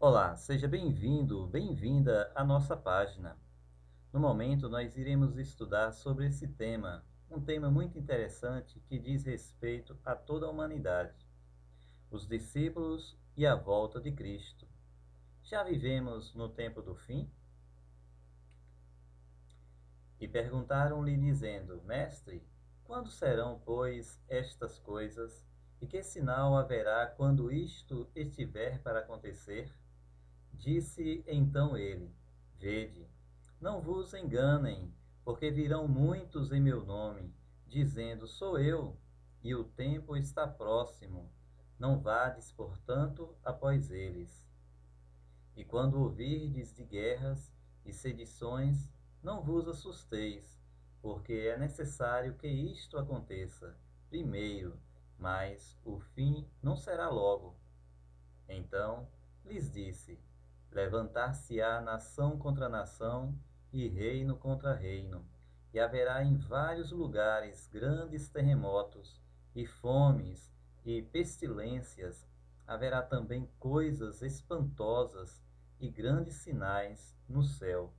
Olá, seja bem-vindo, bem-vinda à nossa página. No momento, nós iremos estudar sobre esse tema, um tema muito interessante que diz respeito a toda a humanidade, os discípulos e a volta de Cristo. Já vivemos no tempo do fim? E perguntaram-lhe, dizendo: Mestre, quando serão, pois, estas coisas? E que sinal haverá quando isto estiver para acontecer? Disse então ele: Vede, não vos enganem, porque virão muitos em meu nome, dizendo: Sou eu, e o tempo está próximo. Não vades, portanto, após eles. E quando ouvirdes de guerras e sedições, não vos assusteis, porque é necessário que isto aconteça primeiro, mas o fim não será logo. Então lhes disse: Levantar-se-á nação contra nação e reino contra reino, e haverá em vários lugares grandes terremotos, e fomes, e pestilências. Haverá também coisas espantosas e grandes sinais no céu.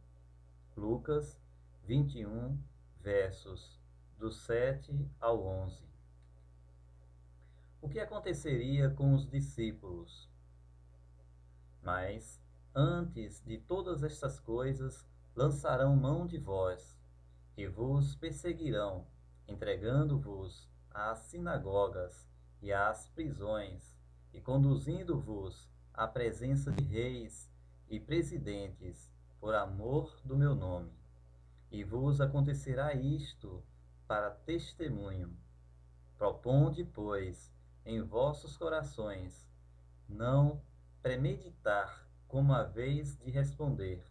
Lucas 21, versos do 7 ao 11. O que aconteceria com os discípulos? Mas, antes de todas estas coisas, lançarão mão de vós, e vos perseguirão, entregando-vos às sinagogas e às prisões, e conduzindo-vos à presença de reis e presidentes, por amor do meu nome. E vos acontecerá isto para testemunho. Proponde, pois, em vossos corações não premeditar como haveis de responder,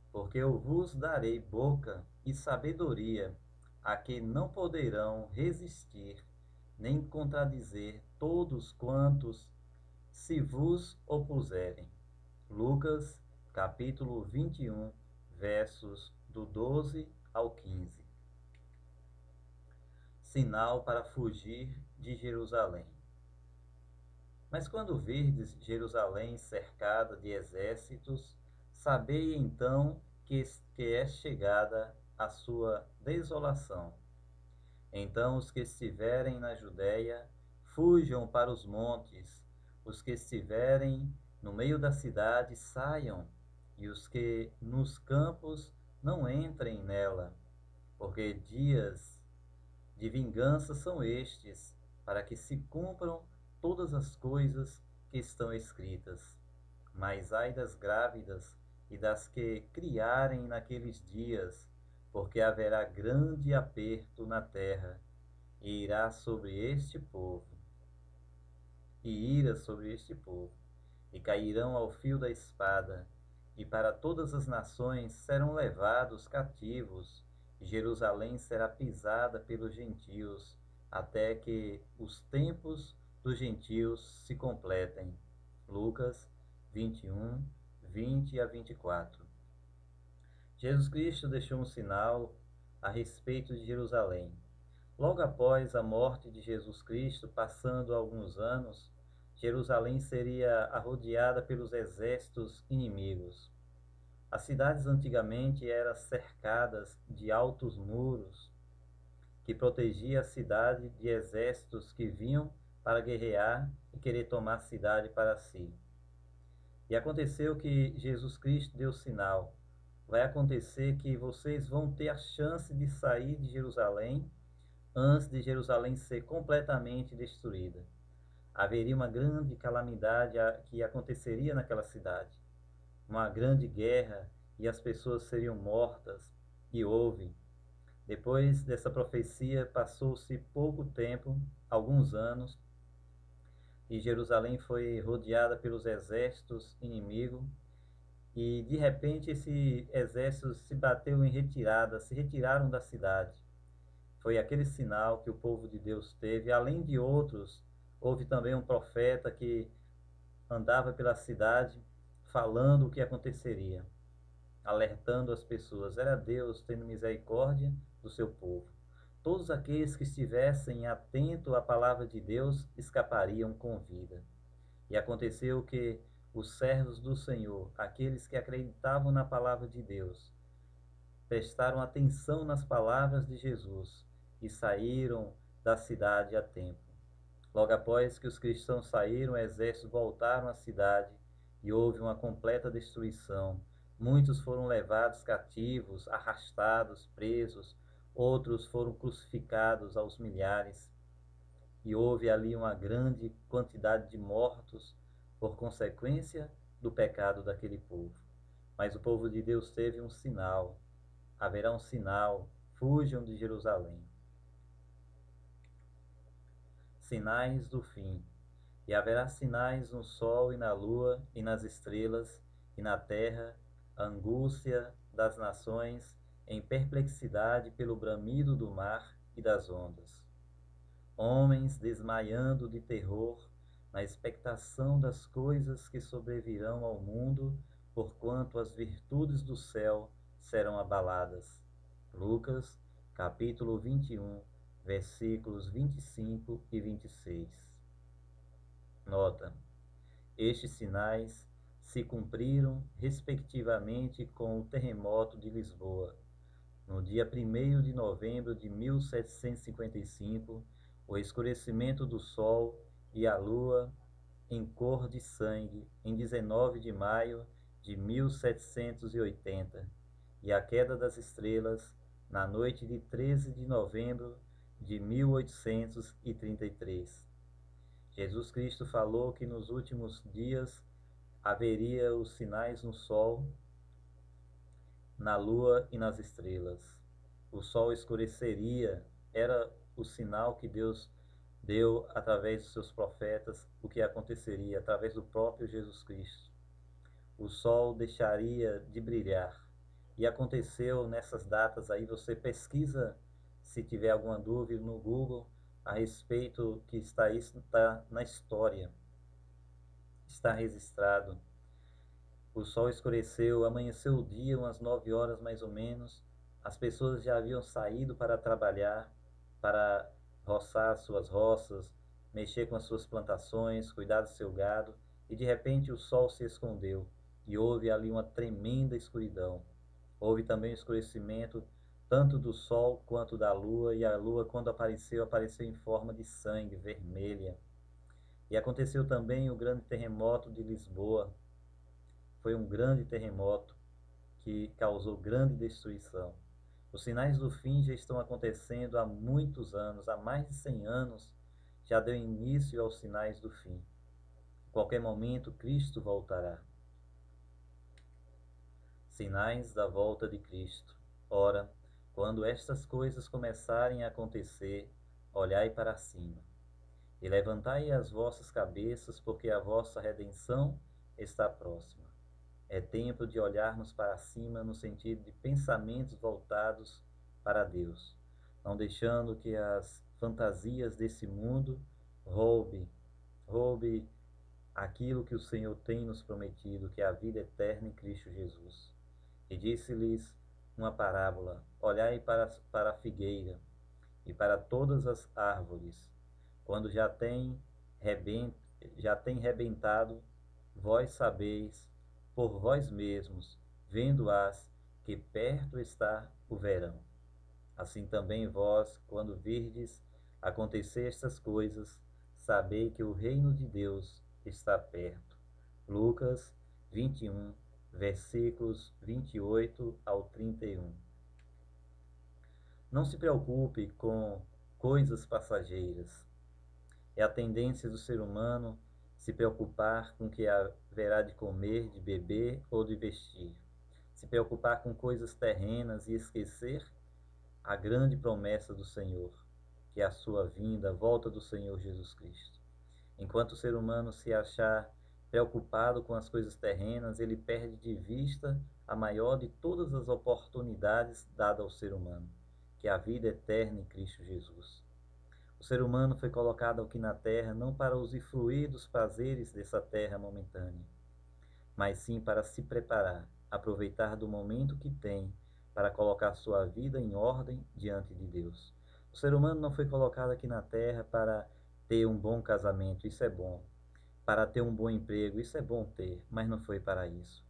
porque eu vos darei boca e sabedoria, a que não poderão resistir, nem contradizer todos quantos se vos opuserem. Lucas, capítulo 21, versos do 12 ao 15. Sinal para fugir de Jerusalém. Mas quando virdes Jerusalém cercada de exércitos, sabei então que é chegada a sua desolação. Então os que estiverem na Judéia, fujam para os montes, os que estiverem no meio da cidade, saiam, e os que nos campos não entrem nela, porque dias de vingança são estes, para que se cumpram todas as coisas que estão escritas. Mas ai das grávidas e das que criarem naqueles dias, porque haverá grande aperto na terra, e irá sobre este povo, e ira sobre este povo, e cairão ao fio da espada, e para todas as nações serão levados cativos, e Jerusalém será pisada pelos gentios, até que os tempos dos gentios se completem. Lucas 21, 20 a 24. Jesus Cristo deixou um sinal a respeito de Jerusalém. Logo após a morte de Jesus Cristo, passando alguns anos, Jerusalém seria arrodeada pelos exércitos inimigos. As cidades antigamente eram cercadas de altos muros que protegiam a cidade de exércitos que vinham para guerrear e querer tomar a cidade para si. E aconteceu que Jesus Cristo deu sinal. Vai acontecer que vocês vão ter a chance de sair de Jerusalém antes de Jerusalém ser completamente destruída. Haveria uma grande calamidade que aconteceria naquela cidade, uma grande guerra, e as pessoas seriam mortas, e houve. Depois dessa profecia, passou-se pouco tempo, alguns anos, e Jerusalém foi rodeada pelos exércitos inimigos, e de repente esse exército se bateu em retirada, se retiraram da cidade. Foi aquele sinal que o povo de Deus teve, além de outros. Houve também um profeta que andava pela cidade falando o que aconteceria, alertando as pessoas. Era Deus tendo misericórdia do seu povo. Todos aqueles que estivessem atentos à palavra de Deus escapariam com vida. E aconteceu que os servos do Senhor, aqueles que acreditavam na palavra de Deus, prestaram atenção nas palavras de Jesus e saíram da cidade a tempo. Logo após que os cristãos saíram, o exército voltaram à cidade e houve uma completa destruição. Muitos foram levados cativos, arrastados, presos, outros foram crucificados aos milhares. E houve ali uma grande quantidade de mortos por consequência do pecado daquele povo. Mas o povo de Deus teve um sinal. Haverá um sinal: fujam de Jerusalém. Sinais do fim. E haverá sinais no sol e na lua e nas estrelas, e na terra, a angústia das nações, em perplexidade pelo bramido do mar e das ondas. Homens desmaiando de terror, na expectação das coisas que sobrevirão ao mundo, porquanto as virtudes do céu serão abaladas. Lucas, capítulo 21, versículos 25 e 26. Nota: estes sinais se cumpriram respectivamente com o terremoto de Lisboa. No dia 1º de novembro de 1755, o escurecimento do sol e a lua em cor de sangue em 19 de maio de 1780, e a queda das estrelas na noite de 13 de novembro de 1833. Jesus Cristo falou que nos últimos dias haveria os sinais no sol, na lua e nas estrelas. O sol escureceria, era o sinal que Deus deu através dos seus profetas, o que aconteceria através do próprio Jesus Cristo. O sol deixaria de brilhar. E aconteceu nessas datas aí, você pesquisa, se tiver alguma dúvida, no Google, a respeito que está na história, está registrado. O sol escureceu, amanheceu o dia, umas 9 horas mais ou menos, as pessoas já haviam saído para trabalhar, para roçar suas roças, mexer com as suas plantações, cuidar do seu gado, e de repente o sol se escondeu, e houve ali uma tremenda escuridão. Houve também o escurecimento tanto do sol quanto da lua, e a lua, quando apareceu, apareceu em forma de sangue, vermelha. E aconteceu também o grande terremoto de Lisboa. Foi um grande terremoto que causou grande destruição. Os sinais do fim já estão acontecendo há muitos anos, há mais de 100 anos, já deu início aos sinais do fim. Em qualquer momento, Cristo voltará. Sinais da volta de Cristo. Ora, quando estas coisas começarem a acontecer, olhai para cima, e levantai as vossas cabeças, porque a vossa redenção está próxima. É tempo de olharmos para cima no sentido de pensamentos voltados para Deus, não deixando que as fantasias desse mundo roube aquilo que o Senhor tem nos prometido, que é a vida eterna em Cristo Jesus. E disse-lhes uma parábola: olhai para a figueira e para todas as árvores, quando já tem rebentado, vós sabeis por vós mesmos, vendo-as, que perto está o verão. Assim também vós, quando virdes acontecer estas coisas, sabei que o reino de Deus está perto. Lucas 21, versículos 28 ao 31. Não se preocupe com coisas passageiras. É a tendência do ser humano se preocupar com o que haverá de comer, de beber ou de vestir. Se preocupar com coisas terrenas e esquecer a grande promessa do Senhor, que é a sua vinda, a volta do Senhor Jesus Cristo. Enquanto o ser humano se achar preocupado com as coisas terrenas, ele perde de vista a maior de todas as oportunidades dadas ao ser humano, que é a vida eterna em Cristo Jesus. O ser humano foi colocado aqui na terra não para usufruir dos prazeres dessa terra momentânea, mas sim para se preparar, aproveitar do momento que tem para colocar sua vida em ordem diante de Deus. O ser humano não foi colocado aqui na terra para ter um bom casamento, isso é bom, para ter um bom emprego. Isso é bom ter, mas não foi para isso.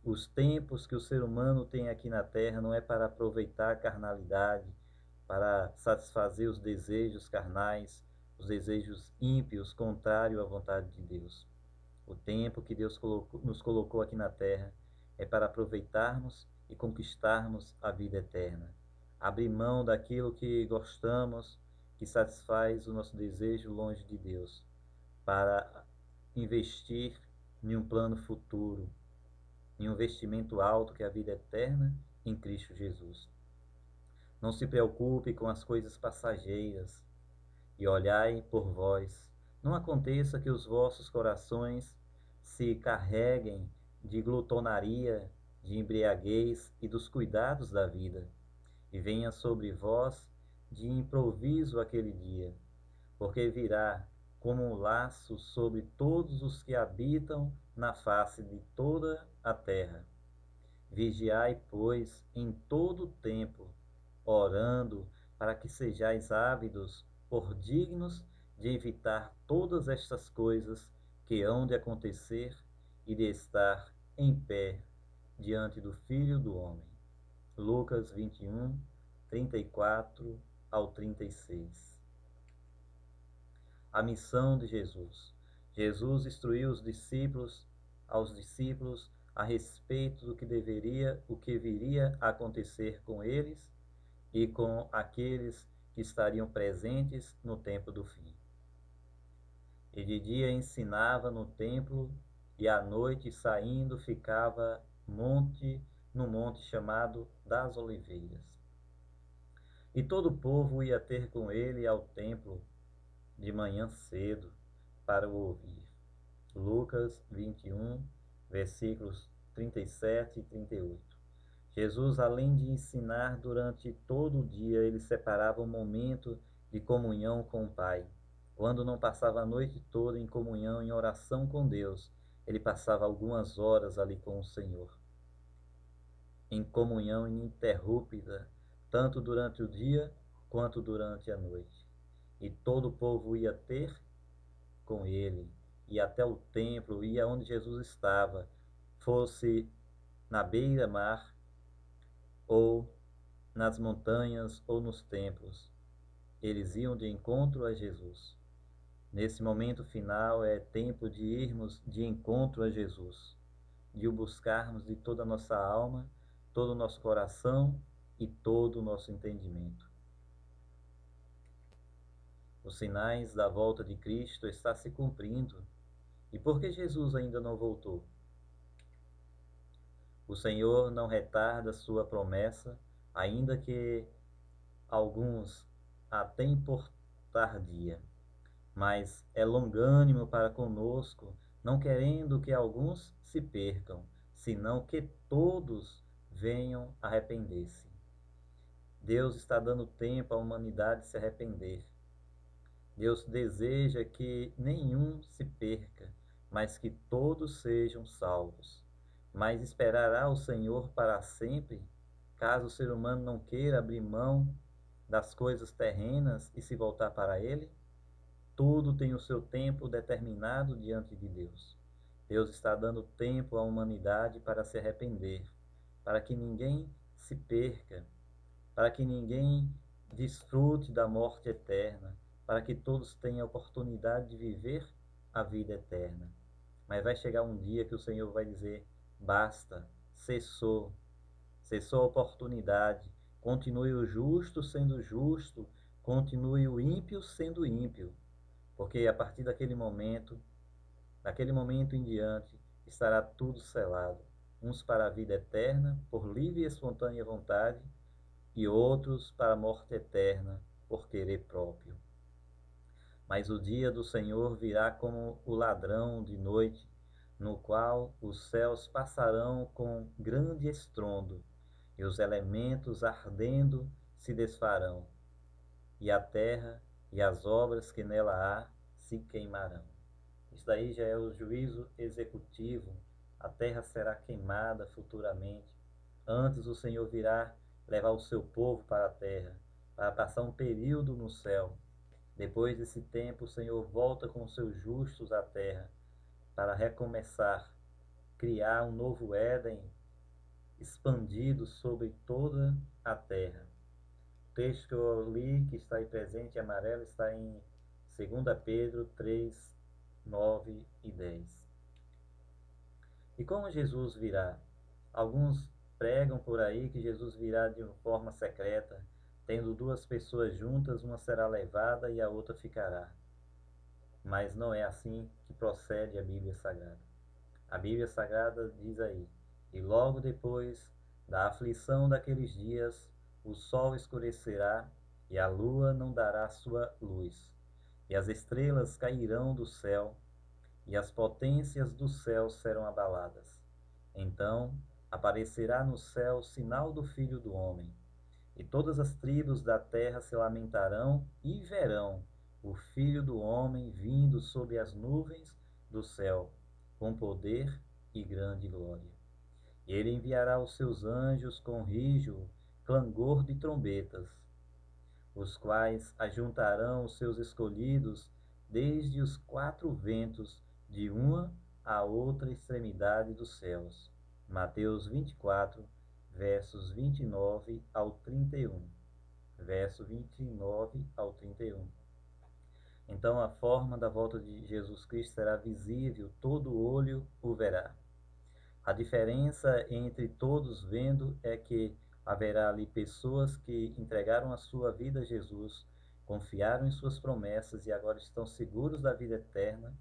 Os tempos que o ser humano tem aqui na terra não é para aproveitar a carnalidade, para satisfazer os desejos carnais, os desejos ímpios, contrário à vontade de Deus. O tempo que Deus nos colocou aqui na terra é para aproveitarmos e conquistarmos a vida eterna. Abrir mão daquilo que gostamos, que satisfaz o nosso desejo longe de Deus, para investir em um plano futuro, em um investimento alto que é a vida eterna em Cristo Jesus. Não se preocupe com as coisas passageiras e olhai por vós. Não aconteça que os vossos corações se carreguem de glutonaria, de embriaguez e dos cuidados da vida, e venha sobre vós de improviso aquele dia, porque virá como um laço sobre todos os que habitam na face de toda a terra. Vigiai, pois, em todo o tempo, orando, para que sejais ávidos por dignos de evitar todas estas coisas que hão de acontecer e de estar em pé diante do Filho do Homem. Lucas 21, 34 ao 36. A missão de Jesus. Jesus instruiu aos discípulos a respeito do que o que viria a acontecer com eles e com aqueles que estariam presentes no tempo do fim. E de dia ensinava no templo, e à noite, saindo, ficava no monte chamado das Oliveiras. E todo o povo ia ter com ele ao templo de manhã cedo para o ouvir. Lucas 21, versículos 37 e 38. Jesus, além de ensinar durante todo o dia, ele separava um momento de comunhão com o Pai. Quando não passava a noite toda em comunhão, em oração com Deus, ele passava algumas horas ali com o Senhor, em comunhão ininterrupta, tanto durante o dia quanto durante a noite. E todo o povo ia ter com ele, ia até o templo, ia onde Jesus estava, fosse na beira-mar, ou nas montanhas, ou nos templos. Eles iam de encontro a Jesus. Nesse momento final é tempo de irmos de encontro a Jesus, de o buscarmos de toda a nossa alma, todo o nosso coração e todo o nosso entendimento. Os sinais da volta de Cristo estão se cumprindo. E por que Jesus ainda não voltou? O Senhor não retarda sua promessa, ainda que alguns a têm por tardia, mas é longânimo para conosco, não querendo que alguns se percam, senão que todos venham arrepender-se. Deus está dando tempo à humanidade se arrepender. Deus deseja que nenhum se perca, mas que todos sejam salvos. Mas esperará o Senhor para sempre, caso o ser humano não queira abrir mão das coisas terrenas e se voltar para Ele? Tudo tem o seu tempo determinado diante de Deus. Deus está dando tempo à humanidade para se arrepender, para que ninguém se perca, para que ninguém desfrute da morte eterna, para que todos tenham a oportunidade de viver a vida eterna. Mas vai chegar um dia que o Senhor vai dizer: basta, cessou a oportunidade, continue o justo sendo justo, continue o ímpio sendo ímpio, porque a partir daquele momento em diante, estará tudo selado, uns para a vida eterna, por livre e espontânea vontade, e outros para a morte eterna, por querer próprio. Mas o dia do Senhor virá como o ladrão de noite, no qual os céus passarão com grande estrondo, e os elementos ardendo se desfarão, e a terra e as obras que nela há se queimarão. Isso daí já é o juízo executivo. A terra será queimada futuramente. Antes o Senhor virá levar o seu povo para a terra, para passar um período no céu. Depois desse tempo, o Senhor volta com os seus justos à terra, para recomeçar, criar um novo Éden expandido sobre toda a terra. O texto que eu li, que está aí presente em amarelo, está em 2 Pedro 3, 9 e 10. E como Jesus virá? Alguns pregam por aí que Jesus virá de uma forma secreta, tendo duas pessoas juntas, uma será levada e a outra ficará. Mas não é assim que procede a Bíblia Sagrada. A Bíblia Sagrada diz aí: e logo depois da aflição daqueles dias, o sol escurecerá e a lua não dará sua luz, e as estrelas cairão do céu, e as potências do céu serão abaladas. Então aparecerá no céu o sinal do Filho do Homem, e todas as tribos da terra se lamentarão e verão o Filho do Homem vindo sobre as nuvens do céu, com poder e grande glória. E ele enviará os seus anjos com rijo, clangor de trombetas, os quais ajuntarão os seus escolhidos desde os quatro ventos, de uma a outra extremidade dos céus. Mateus 24, versos 29 ao 31. Verso 29 ao 31. Então a forma da volta de Jesus Cristo será visível, todo olho o verá. A diferença entre todos vendo é que haverá ali pessoas que entregaram a sua vida a Jesus, confiaram em suas promessas e agora estão seguros da vida eterna,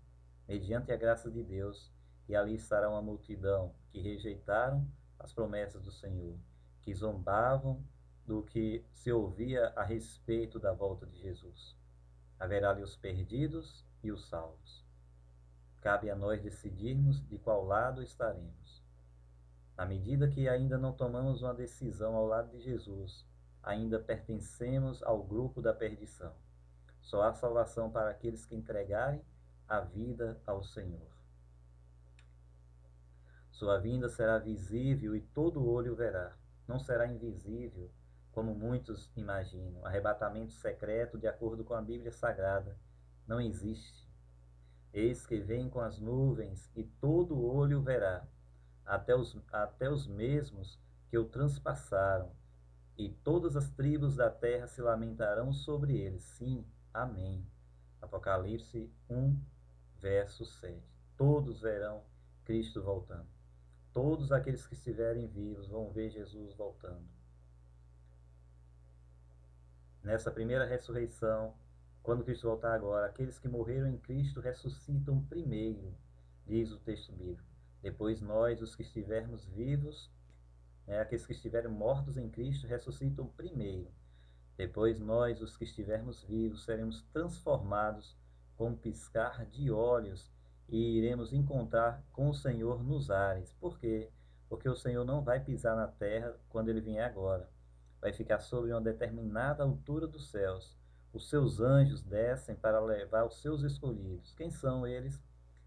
mediante a graça de Deus, e ali estará uma multidão que rejeitaram as promessas do Senhor, que zombavam do que se ouvia a respeito da volta de Jesus. Haverá ali os perdidos e os salvos. Cabe a nós decidirmos de qual lado estaremos. Na medida que ainda não tomamos uma decisão ao lado de Jesus, ainda pertencemos ao grupo da perdição. Só há salvação para aqueles que entregarem a vida ao Senhor. Sua vinda será visível e todo olho verá. Não será invisível, como muitos imaginam. Arrebatamento secreto, de acordo com a Bíblia Sagrada, não existe. Eis que vem com as nuvens e todo olho verá, até os mesmos que o transpassaram, e todas as tribos da terra se lamentarão sobre ele. Sim, amém. Apocalipse 1, verso 7. Todos verão Cristo voltando. Todos aqueles que estiverem vivos vão ver Jesus voltando. Nessa primeira ressurreição, quando Cristo voltar agora, aqueles que morreram em Cristo ressuscitam primeiro, diz o texto bíblico. Depois nós, os que estivermos vivos, aqueles que estiverem mortos em Cristo, ressuscitam primeiro. Depois nós, os que estivermos vivos, seremos transformados com um piscar de olhos e iremos encontrar com o Senhor nos ares. Por quê? Porque o Senhor não vai pisar na terra quando ele vier agora. Vai ficar sobre uma determinada altura dos céus. Os seus anjos descem para levar os seus escolhidos. Quem são eles?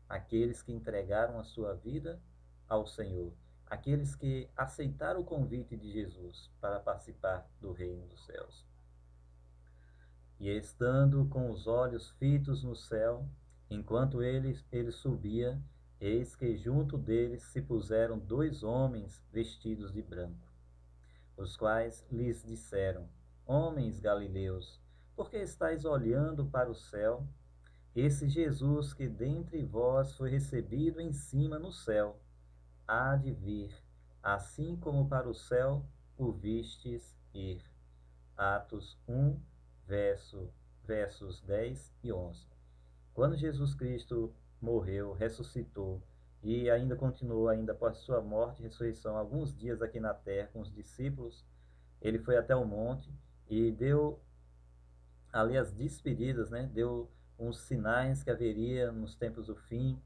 Aqueles que entregaram a sua vida ao Senhor. Aqueles que aceitaram o convite de Jesus para participar do reino dos céus. E estando com os olhos fitos no céu, enquanto ele subia, eis que junto deles se puseram dois homens vestidos de branco, os quais lhes disseram: Homens galileus, por que estáis olhando para o céu? Esse Jesus que dentre vós foi recebido em cima no céu, há de vir, assim como para o céu o vistes ir. Atos 1, versos 10 e 11. Quando Jesus Cristo morreu, ressuscitou e ainda continuou, ainda após sua morte e ressurreição, alguns dias aqui na terra com os discípulos, ele foi até o monte e deu ali as despedidas, deu uns sinais que haveria nos tempos do fim,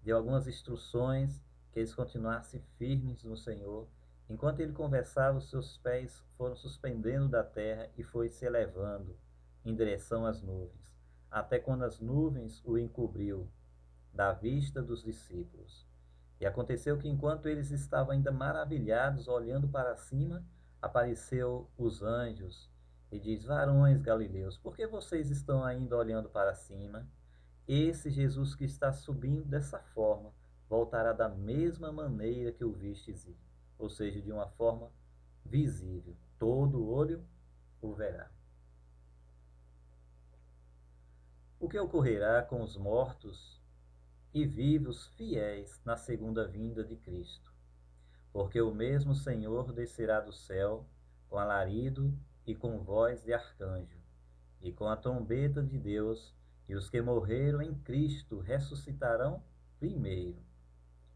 deu algumas instruções que eles continuassem firmes no Senhor. Enquanto ele conversava, os seus pés foram suspendendo da terra e foi se elevando em direção às nuvens, até quando as nuvens o encobriu da vista dos discípulos. E aconteceu que enquanto eles estavam ainda maravilhados, olhando para cima, apareceu os anjos e diz: Varões galileus, por que vocês estão ainda olhando para cima? esse Jesus que está subindo dessa forma voltará da mesma maneira que o vistes ir, ou seja, de uma forma visível. Todo olho o verá. O que ocorrerá com os mortos e vivos fiéis na segunda vinda de Cristo? Porque o mesmo Senhor descerá do céu com alarido e com voz de arcanjo, e com a trombeta de Deus, e os que morreram em Cristo ressuscitarão primeiro.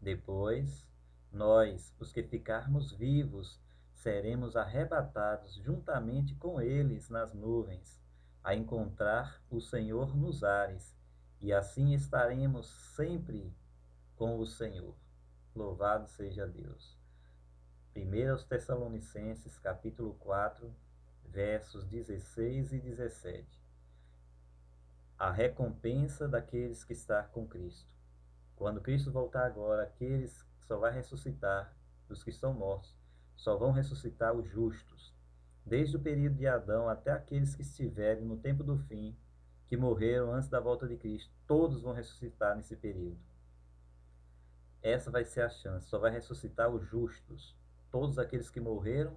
Depois, nós, os que ficarmos vivos, seremos arrebatados juntamente com eles nas nuvens, a encontrar o Senhor nos ares, e assim estaremos sempre com o Senhor. Louvado seja Deus. 1 Tessalonicenses, capítulo 4, versos 16 e 17. A recompensa daqueles que estão com Cristo. Quando Cristo voltar agora, aqueles só vai ressuscitar, os que estão mortos, só vão ressuscitar os justos. Desde o período de Adão até aqueles que estiverem no tempo do fim, que morreram antes da volta de Cristo, todos vão ressuscitar nesse período. Essa vai ser a chance, só vai ressuscitar os justos, todos aqueles que morreram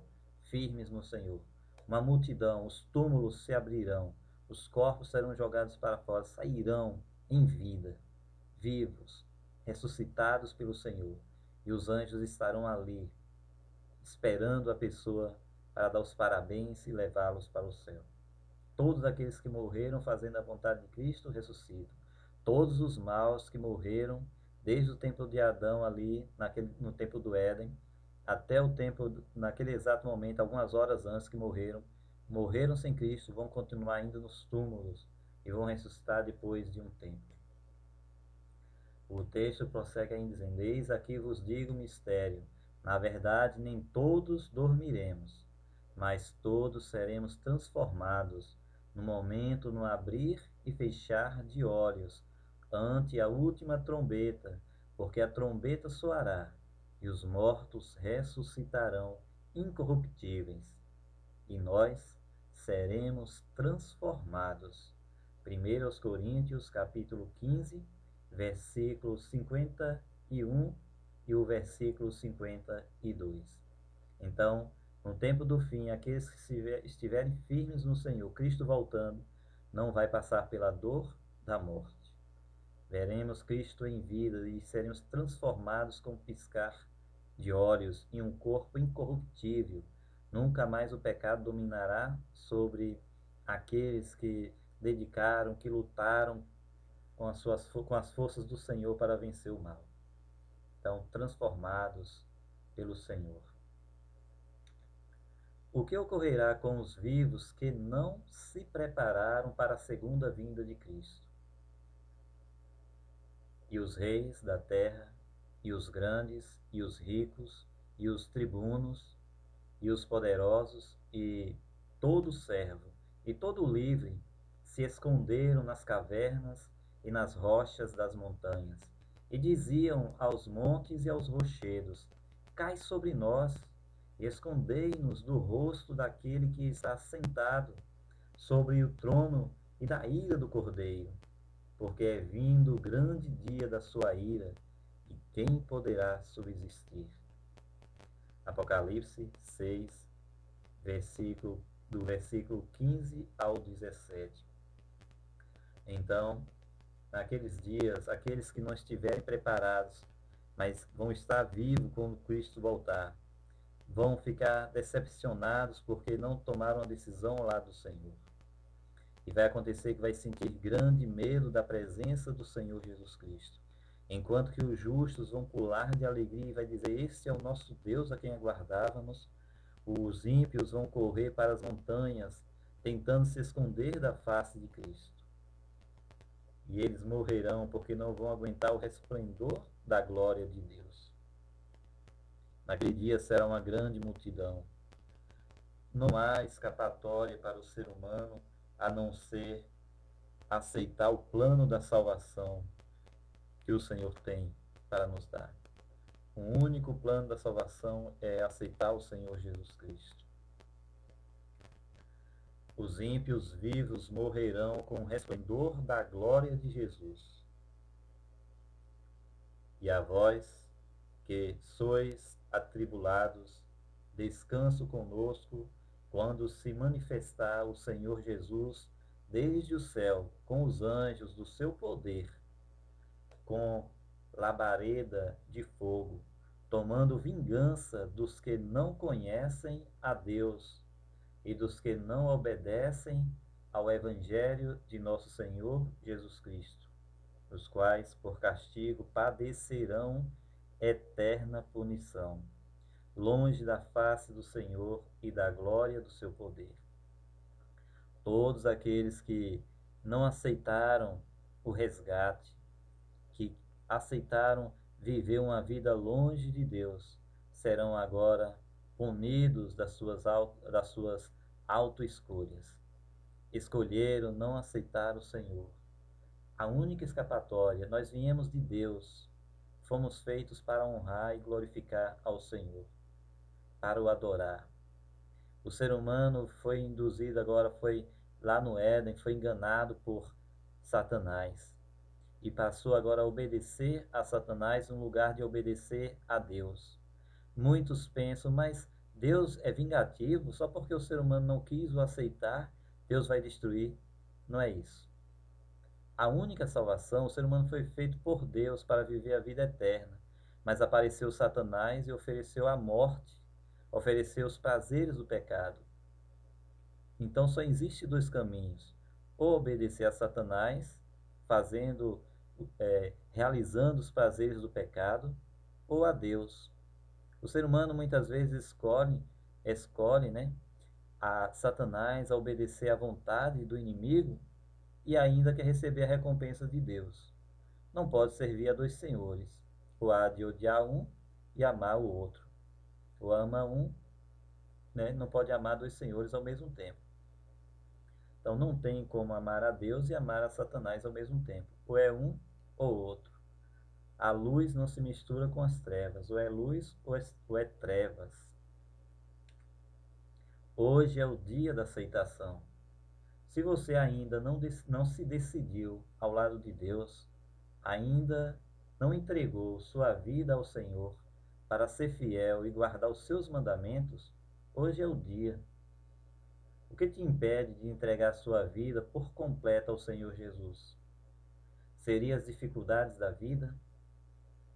firmes no Senhor. Uma multidão, os túmulos se abrirão, os corpos serão jogados para fora, sairão em vida, vivos, ressuscitados pelo Senhor. E os anjos estarão ali, esperando a pessoa para dar os parabéns e levá-los para o céu. Todos aqueles que morreram fazendo a vontade de Cristo ressuscitam. Todos os maus que morreram, desde o tempo de Adão ali, no tempo do Éden, até o tempo, naquele exato momento, algumas horas antes que morreram sem Cristo, vão continuar indo nos túmulos e vão ressuscitar depois de um tempo. O texto prossegue ainda dizendo: eis aqui vos digo o mistério. Na verdade, nem todos dormiremos, mas todos seremos transformados no momento, no abrir e fechar de olhos, ante a última trombeta, porque a trombeta soará, e os mortos ressuscitarão incorruptíveis, e nós seremos transformados. 1 Coríntios, capítulo 15, versículo 51 e o versículo 52. Então, no tempo do fim, aqueles que estiverem firmes no Senhor, Cristo voltando, não vai passar pela dor da morte. Veremos Cristo em vida e seremos transformados com um piscar de olhos em um corpo incorruptível. Nunca mais o pecado dominará sobre aqueles que dedicaram, que lutaram com as forças do Senhor para vencer o mal. Então, transformados pelo Senhor. O que ocorrerá com os vivos que não se prepararam para a segunda vinda de Cristo? E os reis da terra, e os grandes, e os ricos, e os tribunos, e os poderosos, e todo servo, e todo livre, se esconderam nas cavernas e nas rochas das montanhas, e diziam aos montes e aos rochedos: cai sobre nós, e escondei-nos do rosto daquele que está sentado sobre o trono e da ira do Cordeiro, porque é vindo o grande dia da sua ira, e quem poderá subsistir? Apocalipse 6, do versículo 15 ao 17. Então, naqueles dias, aqueles que não estiverem preparados, mas vão estar vivos quando Cristo voltar, vão ficar decepcionados porque não tomaram a decisão lá do Senhor. E vai acontecer que vai sentir grande medo da presença do Senhor Jesus Cristo. Enquanto que os justos vão pular de alegria e vai dizer: este é o nosso Deus a quem aguardávamos. Os ímpios vão correr para as montanhas, tentando se esconder da face de Cristo. E eles morrerão porque não vão aguentar o resplendor da glória de Deus. Naquele dia será uma grande multidão. Não há escapatória para o ser humano a não ser aceitar o plano da salvação que o Senhor tem para nos dar. O único plano da salvação é aceitar o Senhor Jesus Cristo. Os ímpios vivos morrerão com o resplendor da glória de Jesus. E a vós, que sois atribulados, descanso conosco quando se manifestar o Senhor Jesus desde o céu com os anjos do seu poder, com labareda de fogo, tomando vingança dos que não conhecem a Deus e dos que não obedecem ao Evangelho de nosso Senhor Jesus Cristo, os quais, por castigo, padecerão eterna punição, longe da face do Senhor e da glória do seu poder. Todos aqueles que não aceitaram o resgate, que aceitaram viver uma vida longe de Deus, serão agora punidos das suas autoescolhas. Escolheram não aceitar o Senhor. A única escapatória, nós viemos de Deus, fomos feitos para honrar e glorificar ao Senhor, para o adorar. O ser humano foi induzido agora, foi lá no Éden, foi enganado por Satanás e passou agora a obedecer a Satanás no lugar de obedecer a Deus. Muitos pensam, mas Deus é vingativo, só porque o ser humano não quis o aceitar, Deus vai destruir. Não é isso. A única salvação, o ser humano foi feito por Deus para viver a vida eterna, mas apareceu Satanás e ofereceu a morte, ofereceu os prazeres do pecado. Então só existe dois caminhos: ou obedecer a Satanás, realizando os prazeres do pecado, ou a Deus. O ser humano muitas vezes escolhe, né, a Satanás, a obedecer à vontade do inimigo e ainda quer receber a recompensa de Deus. Não pode servir a dois senhores, ou há de odiar um e amar o outro. Ou ama um, né, não pode amar dois senhores ao mesmo tempo. Então não tem como amar a Deus e amar a Satanás ao mesmo tempo. Ou é um ou outro. A luz não se mistura com as trevas. Ou é luz ou é trevas. Hoje é o dia da aceitação. Se você ainda não se decidiu ao lado de Deus, ainda não entregou sua vida ao Senhor para ser fiel e guardar os seus mandamentos, hoje é o dia. O que te impede de entregar sua vida por completo ao Senhor Jesus? Seria as dificuldades da vida?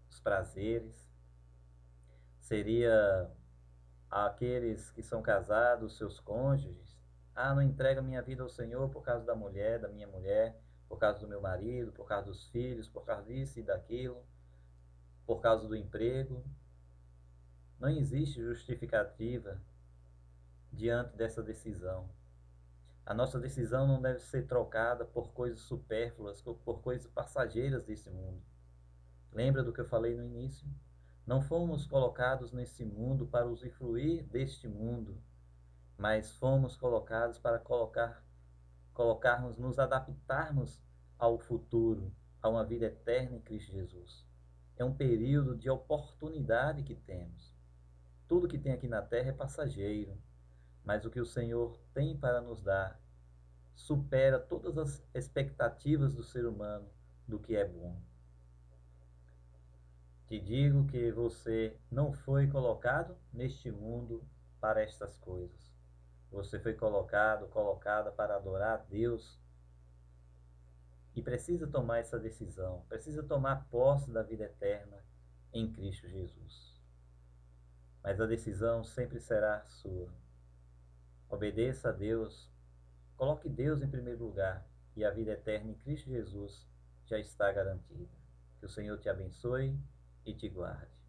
Os prazeres? Seria aqueles que são casados, seus cônjuges? Ah, não entrega minha vida ao Senhor por causa da mulher, da minha mulher, por causa do meu marido, por causa dos filhos, por causa disso e daquilo, por causa do emprego. Não existe justificativa diante dessa decisão. A nossa decisão não deve ser trocada por coisas supérfluas, por coisas passageiras desse mundo. Lembra do que eu falei no início? Não fomos colocados nesse mundo para usufruir deste mundo, mas fomos colocados para nos adaptarmos ao futuro, a uma vida eterna em Cristo Jesus. É um período de oportunidade que temos. Tudo que tem aqui na terra é passageiro, mas o que o Senhor tem para nos dar supera todas as expectativas do ser humano do que é bom. Te digo que você não foi colocado neste mundo para estas coisas. Você foi colocada para adorar a Deus e precisa tomar essa decisão, precisa tomar posse da vida eterna em Cristo Jesus. Mas a decisão sempre será sua. Obedeça a Deus, coloque Deus em primeiro lugar e a vida eterna em Cristo Jesus já está garantida. Que o Senhor te abençoe e te guarde.